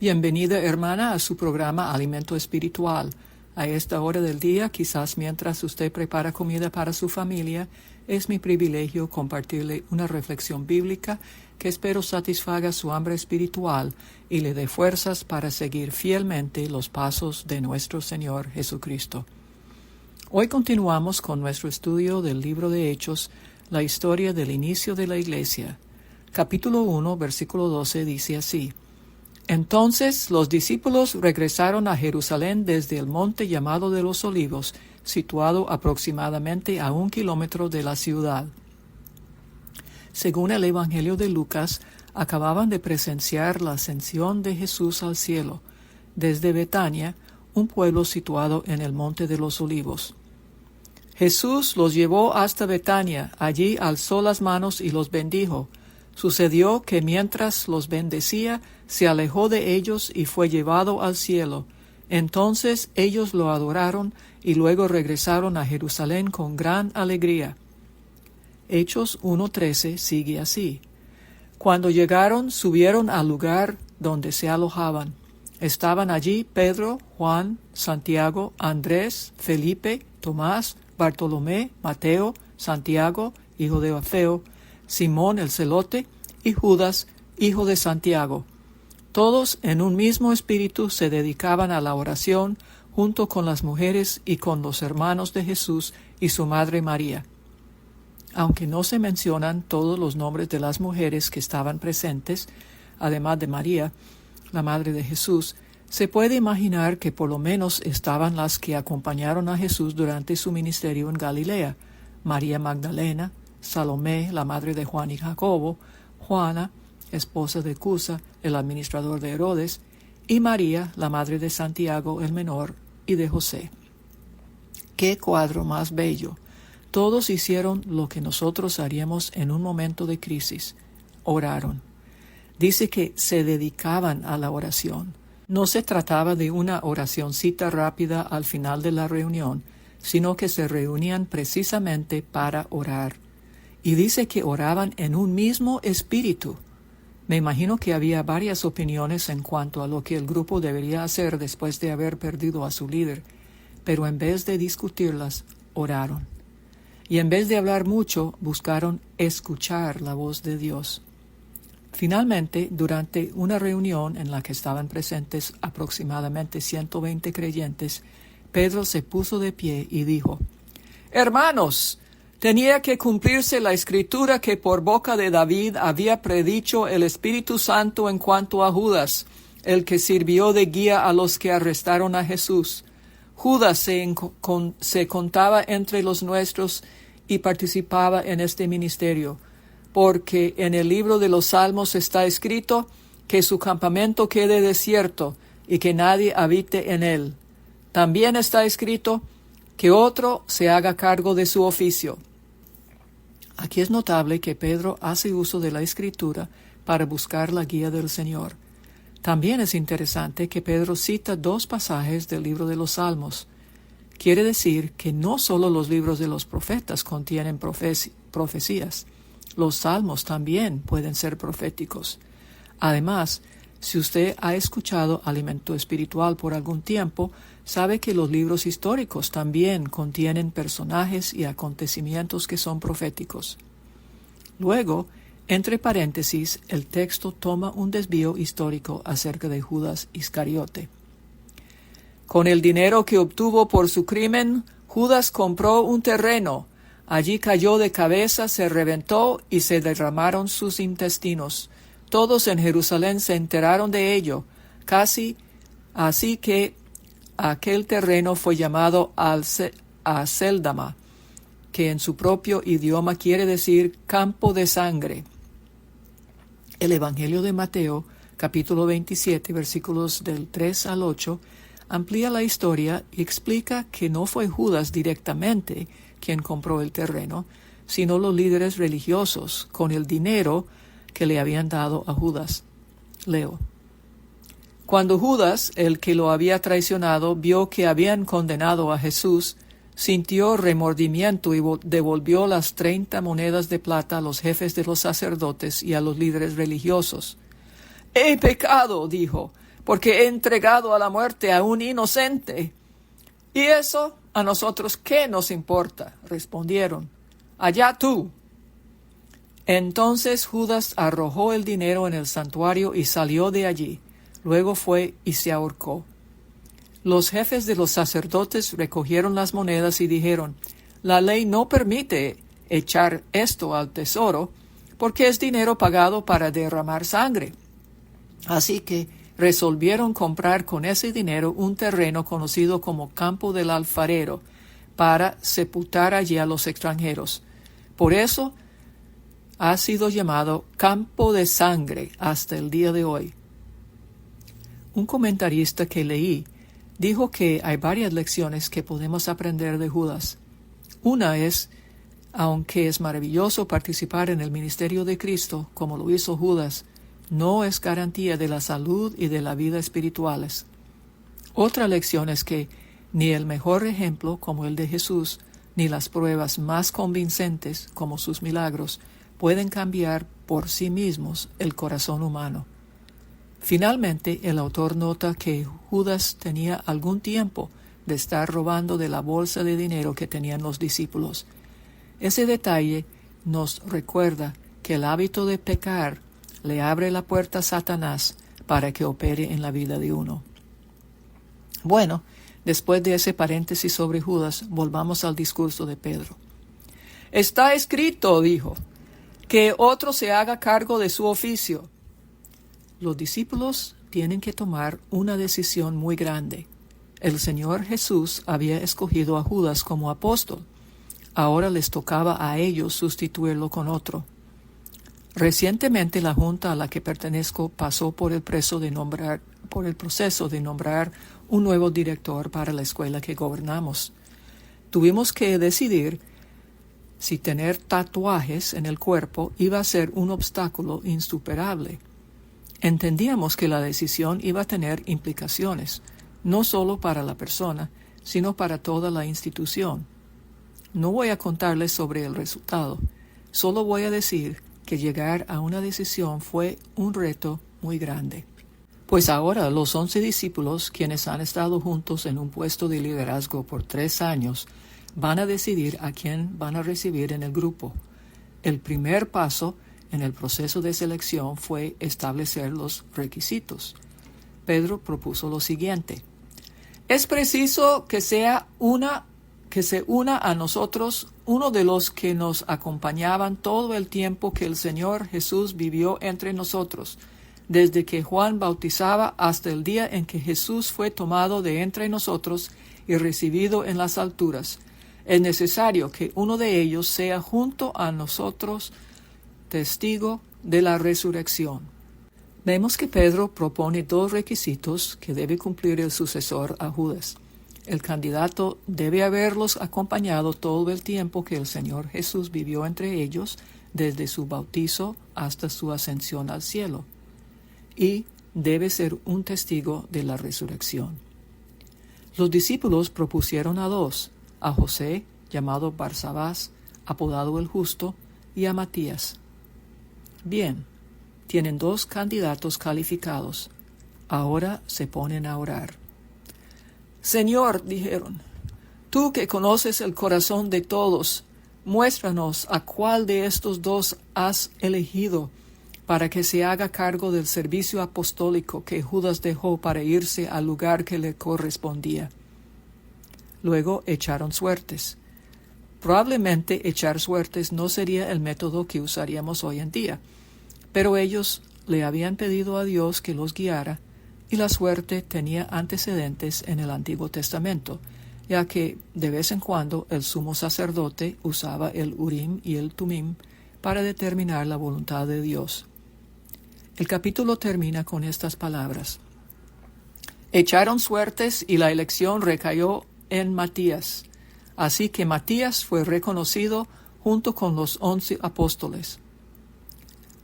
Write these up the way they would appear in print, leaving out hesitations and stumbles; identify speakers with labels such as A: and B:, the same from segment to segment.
A: Bienvenida, hermana, a su programa Alimento Espiritual. A esta hora del día, quizás mientras usted prepara comida para su familia, es mi privilegio compartirle una reflexión bíblica que espero satisfaga su hambre espiritual y le dé fuerzas para seguir fielmente los pasos de nuestro Señor Jesucristo. Hoy continuamos con nuestro estudio del libro de Hechos, la historia del inicio de la Iglesia. Capítulo 1, versículo 12 dice así: Entonces los discípulos regresaron a Jerusalén desde el monte llamado de los Olivos, situado aproximadamente a 1 kilómetro de la ciudad. Según el Evangelio de Lucas, acababan de presenciar la ascensión de Jesús al cielo, desde Betania, un pueblo situado en el monte de los Olivos. Jesús los llevó hasta Betania, allí alzó las manos y los bendijo. Sucedió que mientras los bendecía, se alejó de ellos y fue llevado al cielo. Entonces ellos lo adoraron y luego regresaron a Jerusalén con gran alegría. Hechos 1:13 sigue así. Cuando llegaron, subieron al lugar donde se alojaban. Estaban allí Pedro, Juan, Santiago, Andrés, Felipe, Tomás, Bartolomé, Mateo, Santiago, hijo de Alfeo, Simón el celote, y Judas, hijo de Santiago. Todos en un mismo espíritu se dedicaban a la oración, junto con las mujeres y con los hermanos de Jesús y su madre María. Aunque no se mencionan todos los nombres de las mujeres que estaban presentes, además de María, la madre de Jesús, se puede imaginar que por lo menos estaban las que acompañaron a Jesús durante su ministerio en Galilea: María Magdalena, Salomé, la madre de Juan y Jacobo, Juana, esposa de Cusa, el administrador de Herodes, y María, la madre de Santiago el menor y de José. ¡Qué cuadro más bello! Todos hicieron lo que nosotros haríamos en un momento de crisis: oraron. Dice que se dedicaban a la oración. No se trataba de una oracioncita rápida al final de la reunión, sino que se reunían precisamente para orar. Y dice que oraban en un mismo espíritu. Me imagino que había varias opiniones en cuanto a lo que el grupo debería hacer después de haber perdido a su líder, pero en vez de discutirlas, oraron. Y en vez de hablar mucho, buscaron escuchar la voz de Dios. Finalmente, durante una reunión en la que estaban presentes aproximadamente 120 creyentes, Pedro se puso de pie y dijo: Hermanos, tenía que cumplirse la escritura que por boca de David había predicho el Espíritu Santo en cuanto a Judas, el que sirvió de guía a los que arrestaron a Jesús. Judas se contaba entre los nuestros y participaba en este ministerio, porque en el libro de los Salmos está escrito que su campamento quede desierto y que nadie habite en él. También está escrito que otro se haga cargo de su oficio. Aquí es notable que Pedro hace uso de la Escritura para buscar la guía del Señor. También es interesante que Pedro cita 2 pasajes del libro de los Salmos. Quiere decir que no solo los libros de los profetas contienen profecías. Los salmos también pueden ser proféticos. Además, si usted ha escuchado Alimento Espiritual por algún tiempo, sabe que los libros históricos también contienen personajes y acontecimientos que son proféticos. Luego, entre paréntesis, el texto toma un desvío histórico acerca de Judas Iscariote. Con el dinero que obtuvo por su crimen, Judas compró un terreno. Allí cayó de cabeza, se reventó y se derramaron sus intestinos. Todos en Jerusalén se enteraron de ello, casi así que aquel terreno fue llamado Acéldama, que en su propio idioma quiere decir campo de sangre. El Evangelio de Mateo, capítulo 27, versículos del 3 al 8, amplía la historia y explica que no fue Judas directamente quien compró el terreno, sino los líderes religiosos con el dinero que le habían dado a Judas. Leo: Cuando Judas, el que lo había traicionado, vio que habían condenado a Jesús, sintió remordimiento y devolvió las 30 monedas de plata a los jefes de los sacerdotes y a los líderes religiosos. «He pecado», dijo, porque he entregado a la muerte a un inocente. ¿Y eso a nosotros qué nos importa? Respondieron. Allá tú. Entonces Judas arrojó el dinero en el santuario y salió de allí. Luego fue y se ahorcó. Los jefes de los sacerdotes recogieron las monedas y dijeron, la ley no permite echar esto al tesoro, porque es dinero pagado para derramar sangre. Así que resolvieron comprar con ese dinero un terreno conocido como Campo del Alfarero, para sepultar allí a los extranjeros. Por eso ha sido llamado Campo de Sangre hasta el día de hoy. Un comentarista que leí dijo que hay varias lecciones que podemos aprender de Judas. Una es, aunque es maravilloso participar en el ministerio de Cristo, como lo hizo Judas, no es garantía de la salud y de la vida espirituales. Otra lección es que ni el mejor ejemplo, como el de Jesús, ni las pruebas más convincentes, como sus milagros, pueden cambiar por sí mismos el corazón humano. Finalmente, el autor nota que Judas tenía algún tiempo de estar robando de la bolsa de dinero que tenían los discípulos. Ese detalle nos recuerda que el hábito de pecar le abre la puerta a Satanás para que opere en la vida de uno. Bueno, después de ese paréntesis sobre Judas, volvamos al discurso de Pedro. Está escrito, dijo, que otro se haga cargo de su oficio. Los discípulos tienen que tomar una decisión muy grande. El Señor Jesús había escogido a Judas como apóstol. Ahora les tocaba a ellos sustituirlo con otro. Recientemente la junta a la que pertenezco pasó por el proceso de nombrar un nuevo director para la escuela que gobernamos. Tuvimos que decidir si tener tatuajes en el cuerpo iba a ser un obstáculo insuperable. Entendíamos que la decisión iba a tener implicaciones, no solo para la persona, sino para toda la institución. No voy a contarles sobre el resultado, solo voy a decir que llegar a una decisión fue un reto muy grande. Pues ahora los 11 discípulos, quienes han estado juntos en un puesto de liderazgo por 3 años, van a decidir a quién van a recibir en el grupo. El primer paso en el proceso de selección fue establecer los requisitos. Pedro propuso lo siguiente. Es preciso que se una a nosotros uno de los que nos acompañaban todo el tiempo que el Señor Jesús vivió entre nosotros, desde que Juan bautizaba hasta el día en que Jesús fue tomado de entre nosotros y recibido en las alturas. Es necesario que uno de ellos sea junto a nosotros testigo de la resurrección. Vemos que Pedro propone 2 requisitos que debe cumplir el sucesor a Judas. El candidato debe haberlos acompañado todo el tiempo que el Señor Jesús vivió entre ellos, desde su bautizo hasta su ascensión al cielo, y debe ser un testigo de la resurrección. Los discípulos propusieron a 2, a José, llamado Barsabás, apodado el Justo, y a Matías. Bien, tienen 2 candidatos calificados. Ahora se ponen a orar. Señor, dijeron, tú que conoces el corazón de todos, muéstranos a cuál de estos 2 has elegido para que se haga cargo del servicio apostólico que Judas dejó para irse al lugar que le correspondía. Luego echaron suertes. Probablemente echar suertes no sería el método que usaríamos hoy en día, pero ellos le habían pedido a Dios que los guiara, y la suerte tenía antecedentes en el Antiguo Testamento, ya que de vez en cuando el sumo sacerdote usaba el Urim y el Tumim para determinar la voluntad de Dios. El capítulo termina con estas palabras. Echaron suertes y la elección recayó en Matías. Así que Matías fue reconocido junto con los 11 apóstoles.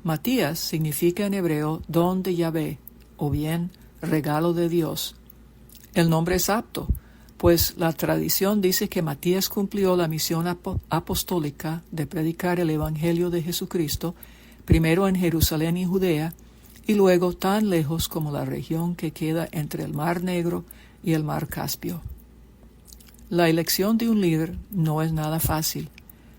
A: Matías significa en hebreo don de Yahvé, o bien regalo de Dios. El nombre es apto, pues la tradición dice que Matías cumplió la misión apostólica de predicar el Evangelio de Jesucristo, primero en Jerusalén y Judea, y luego tan lejos como la región que queda entre el Mar Negro y el Mar Caspio. La elección de un líder no es nada fácil,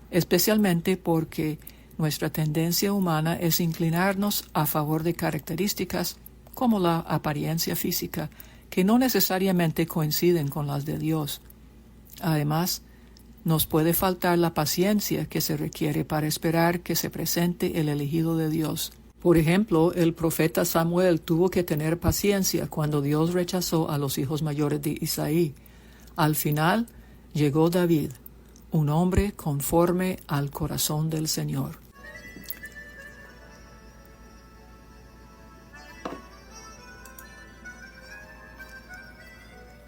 A: especialmente porque nuestra tendencia humana es inclinarnos a favor de características como la apariencia física, que no necesariamente coinciden con las de Dios. Además, nos puede faltar la paciencia que se requiere para esperar que se presente el elegido de Dios. Por ejemplo, el profeta Samuel tuvo que tener paciencia cuando Dios rechazó a los hijos mayores de Isaí. Al final, llegó David, un hombre conforme al corazón del Señor.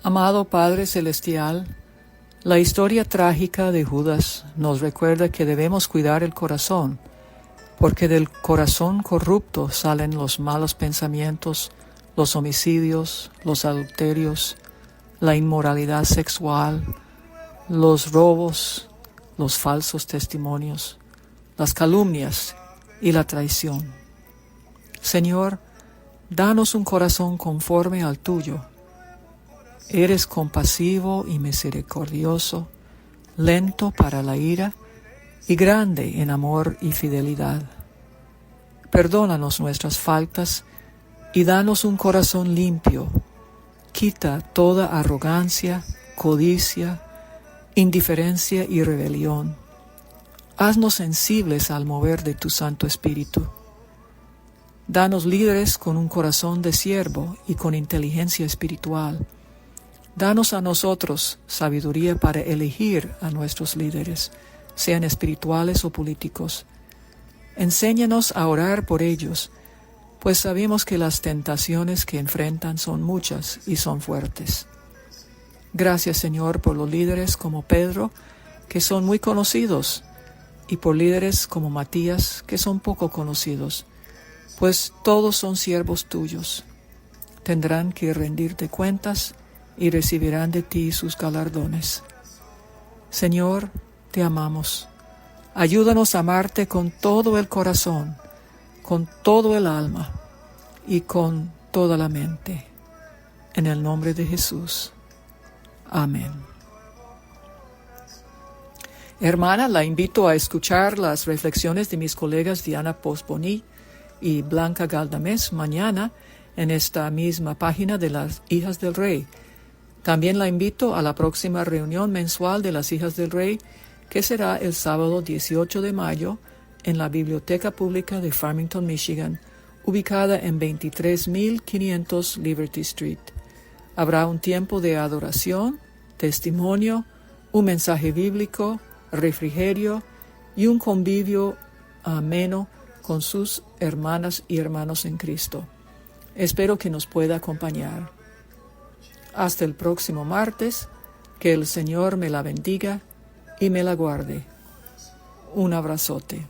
A: Amado Padre Celestial, la historia trágica de Judas nos recuerda que debemos cuidar el corazón, porque del corazón corrupto salen los malos pensamientos, los homicidios, los adulterios, la inmoralidad sexual, los robos, los falsos testimonios, las calumnias y la traición. Señor, danos un corazón conforme al tuyo. Eres compasivo y misericordioso, lento para la ira y grande en amor y fidelidad. Perdónanos nuestras faltas y danos un corazón limpio. Quita toda arrogancia, codicia, indiferencia y rebelión. Haznos sensibles al mover de tu Santo Espíritu. Danos líderes con un corazón de siervo y con inteligencia espiritual. Danos a nosotros sabiduría para elegir a nuestros líderes, sean espirituales o políticos. Enséñanos a orar por ellos, pues sabemos que las tentaciones que enfrentan son muchas y son fuertes. Gracias, Señor, por los líderes como Pedro, que son muy conocidos, y por líderes como Matías, que son poco conocidos, pues todos son siervos tuyos. Tendrán que rendirte cuentas y recibirán de ti sus galardones. Señor, te amamos. Ayúdanos a amarte con todo el corazón, con todo el alma y con toda la mente. En el nombre de Jesús. Amén. Hermana, la invito a escuchar las reflexiones de mis colegas Diana Posboni y Blanca Galdamés mañana en esta misma página de las Hijas del Rey. También la invito a la próxima reunión mensual de las Hijas del Rey, que será el sábado 18 de mayo en la Biblioteca Pública de Farmington, Michigan, ubicada en 23.500 Liberty Street. Habrá un tiempo de adoración, testimonio, un mensaje bíblico, refrigerio y un convivio ameno con sus hermanas y hermanos en Cristo. Espero que nos pueda acompañar. Hasta el próximo martes, que el Señor me la bendiga y me la guarde. Un abrazote.